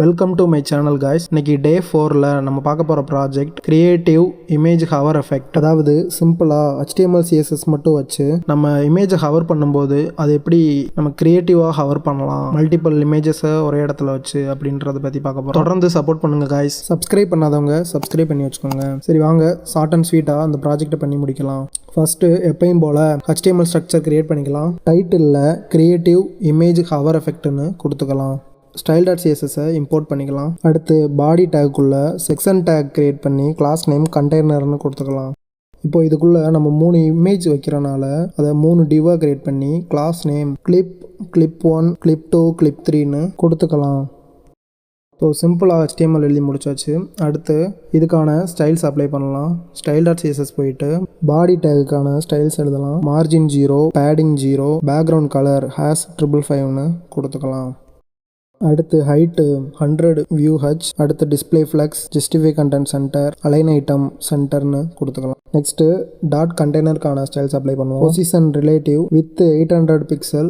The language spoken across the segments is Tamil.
Welcome to my channel guys. இன்னைக்கு டே 4ல் நம்ம பார்க்க போகிற project creative image hour effect. அதாவது சிம்பிளாக HTML CSS மட்டும் வச்சு நம்ம இமேஜை ஹவர் பண்ணும்போது அது எப்படி நம்ம கிரியேட்டிவாக ஹவர் பண்ணலாம், மல்டிபிள் இமேஜஸை ஒரே இடத்துல வச்சு அப்படின்றத பற்றி பார்க்க போகிறோம். தொடர்ந்து சப்போர்ட் பண்ணுங்கள் காய்ஸ். சப்ஸ்கிரைப் பண்ணாதவங்க சப்ஸ்கிரைப் பண்ணி வச்சுக்கோங்க. சரி வாங்க ஷார்ட் அண்ட் ஸ்வீட்டாக அந்த ப்ராஜெக்டை பண்ணி முடிக்கலாம். ஃபஸ்ட்டு எப்பயும் போல் HTML ஸ்ட்ரக்சர் கிரியேட் பண்ணிக்கலாம். டைட்டிலில் கிரியேட்டிவ் இமேஜ் ஹவர் எஃபெக்ட்னு கொடுத்துக்கலாம். style.css இம்போர்ட் பண்ணிக்கலாம். அடுத்து பாடி டேக்குள்ளே செக்ஷன் டேக் கிரியேட் பண்ணி கிளாஸ் நேம் கண்டெய்னர்னு கொடுத்துக்கலாம். இப்போ இதுக்குள்ளே நம்ம 3 இமேஜ் வைக்கிறனால அதை 3 டிவாக கிரியேட் பண்ணி கிளாஸ் நேம் clip1 clip2 clip3ன்னு கொடுத்துக்கலாம். ஸோ சிம்பிளாக HTML எழுதி முடிச்சாச்சு. அடுத்து இதுக்கான ஸ்டைல்ஸ் அப்ளை பண்ணலாம். style.css போயிட்டு பாடி டேக்குக்கான ஸ்டைல்ஸ் எழுதலாம். மார்ஜின் 0, பேடிங் 0, பேக்ரவுண்ட் கலர் #555ன்னு கொடுத்துக்கலாம். அடுத்து ஹைட்டு 100 வியூ ஹச். அடுத்து display flex, justify content centre, align item சென்டர்னு கொடுத்துக்கலாம். நெக்ஸ்ட்டு டாட் கண்டெய்னருக்கான ஸ்டைல்ஸ் அப்ளை பண்ணுவோம். Position relative width 800 pixel,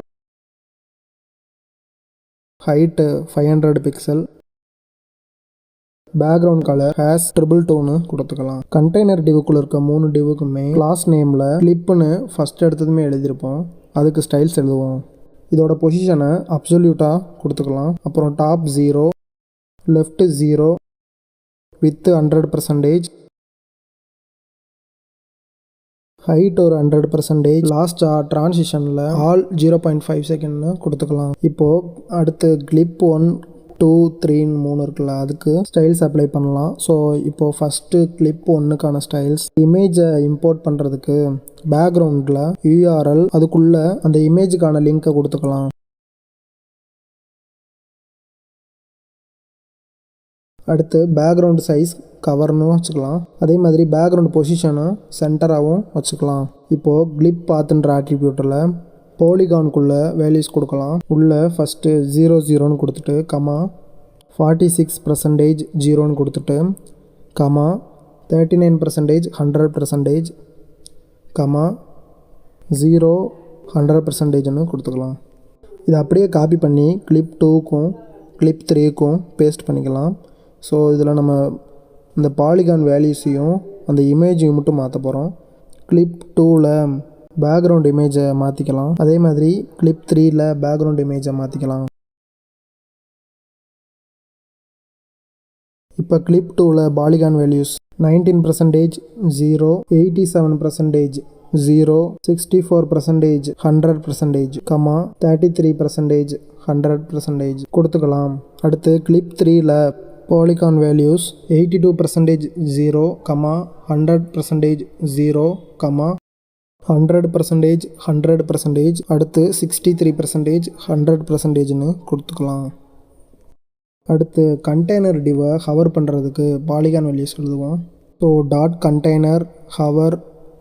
height 500 pixel, background colour #222ன்னு கொடுத்துக்கலாம். கண்டெய்னர் டிவுக்குள்ள இருக்க 3 டிவுக்குமே கிளாஸ் நேமில் கிளிப்புன்னு ஃபஸ்ட் எடுத்ததுமே எழுதியிருப்போம். அதுக்கு ஸ்டைல்ஸ் எழுதுவோம். இதோட பொசிஷனை அப்சல்யூட்டாக கொடுத்துக்கலாம். அப்புறம் டாப் 0, லெஃப்ட் 0, வித்து 100%, ஹைட் ஒரு 100%, லாஸ்ட்டாக ட்ரான்சிஷனில் ஆல் 0.5 செகண்ட்னு கொடுத்துக்கலாம். இப்போது அடுத்து கிளிப் 1, 2, 3 3 இருக்குல்ல, அதுக்கு ஸ்டைல்ஸ் அப்ளை பண்ணலாம். ஸோ இப்போது ஃபஸ்ட்டு கிளிப் 1க்கான ஸ்டைல்ஸ், இமேஜை இம்போர்ட் பண்ணுறதுக்கு பேக்ரவுண்டில் URL, அதுக்குள்ளே அந்த இமேஜுக்கான லிங்க்கை கொடுத்துக்கலாம். அடுத்து பேக்ரவுண்ட் சைஸ் கவர்னு வச்சுக்கலாம். அதே மாதிரி பேக்ரவுண்ட் பொசிஷனை சென்டராகவும் வச்சுக்கலாம். இப்போது கிளிப் பாத்துன்ற ஆட்ரிபியூட்டில் பாலிகானுக்குள்ளே வேல்யூஸ் கொடுக்கலாம். உள்ளே ஃபஸ்ட்டு 00ன்னு கொடுத்துட்டு கமா 46% 0ன்னு கொடுத்துட்டு கமா 39% 100%, கமா 0 100%ன்னு கொடுத்துக்கலாம். இதை அப்படியே காப்பி பண்ணி கிளிப் 2க்கும் கிளிப் 3க்கும் பேஸ்ட் பண்ணிக்கலாம். ஸோ இதில் நம்ம இந்த பாலிகான் வேல்யூஸையும் அந்த இமேஜையும் மட்டும் மாற்ற போகிறோம். கிளிப் 2ல் பேக்ரவுண்ட் இமேஜை மாற்றிக்கலாம். அதே மாதிரி கிளிப் 3ல் பேக்ரவுண்ட் இமேஜை மாற்றிக்கலாம். இப்போ கிளிப் 2ல் பாலிகான் வேல்யூஸ் 19% 0, 87% 0, 64% 100%, கமா 33% 100% கொடுத்துக்கலாம். அடுத்து கிளிப் 3ல் பாலிகான் வேல்யூஸ் 82% 0, கமா 100% 0, கமா 100% 100%, அடுத்து 63% 100%ன்னு கொடுத்துக்கலாம். அடுத்து கண்டெய்னர் டிவை ஹவர் பண்ணுறதுக்கு பாலிகான் வேல்யூஸ் எழுதுவோம். So dot container hover.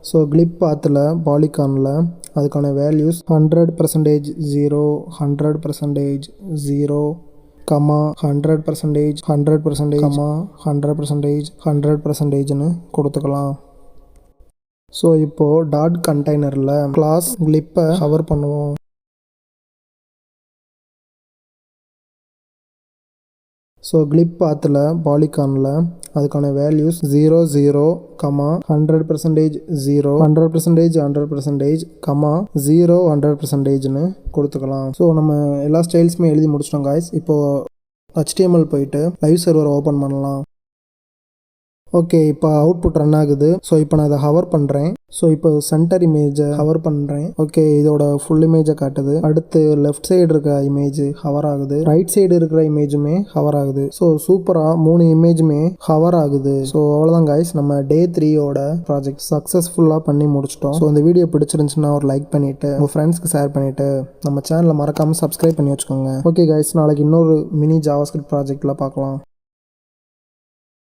So clip பாத்தில் பாலிகானில் அதுக்கான வேல்யூஸ் 100% 0, 100% 0, கமா 100% 100%, கமா 100% 100%ன்னு கொடுத்துக்கலாம். ஸோ இப்போது டாட் கண்டெய்னரில் கிளாஸ் கிளிப்பை ஹவர் பண்ணுவோம். ஸோ கிளிப் பாத்தில் பாலிகானில் அதுக்கான வேல்யூஸ் 00, கமா 100% 0, 100% 100%, கமா 0 100%ன்னு கொடுத்துக்கலாம். ஸோ நம்ம எல்லா ஸ்டைல்ஸுமே எழுதி முடிச்சிட்டோம் காய்ஸ். இப்போது HTML போயிட்டு லைவ் சர்வரை ஓப்பன் பண்ணலாம். ஓகே, இப்போ அவுட்புட் ரன் ஆகுது. ஸோ இப்போ நான் அதை ஹவர் பண்ணுறேன். ஸோ இப்போ சென்டர் இமேஜை ஹவர் பண்ணுறேன். ஓகே, இதோட ஃபுல் இமேஜை காட்டுது. அடுத்து லெஃப்ட் சைடு இருக்கிற இமேஜ் ஹவர் ஆகுது, ரைட் சைடு இருக்கிற இமேஜுமே ஹவர் ஆகுது. ஸோ சூப்பராக 3 இமேஜுமே ஹவர் ஆகுது. ஸோ அவ்வளோதான் காய்ஸ், நம்ம டே 3யோட ப்ராஜெக்ட் சக்ஸஸ்ஃபுல்லாக பண்ணி முடிச்சிட்டோம். ஸோ இந்த வீடியோ பிடிச்சிருந்துச்சுன்னா ஒரு லைக் பண்ணிவிட்டு உங்கள் ஃப்ரெண்ட்ஸ்க்கு ஷேர் பண்ணிவிட்டு நம்ம சேனலை மறக்காமல் சப்ஸ்கிரைப் பண்ணி வச்சுக்கோங்க. ஓகே காய்ஸ், நாளைக்கு இன்னொரு மினி ஜாவாஸ்கிரிப்ட் ப்ராஜெக்டில் பார்க்கலாம்.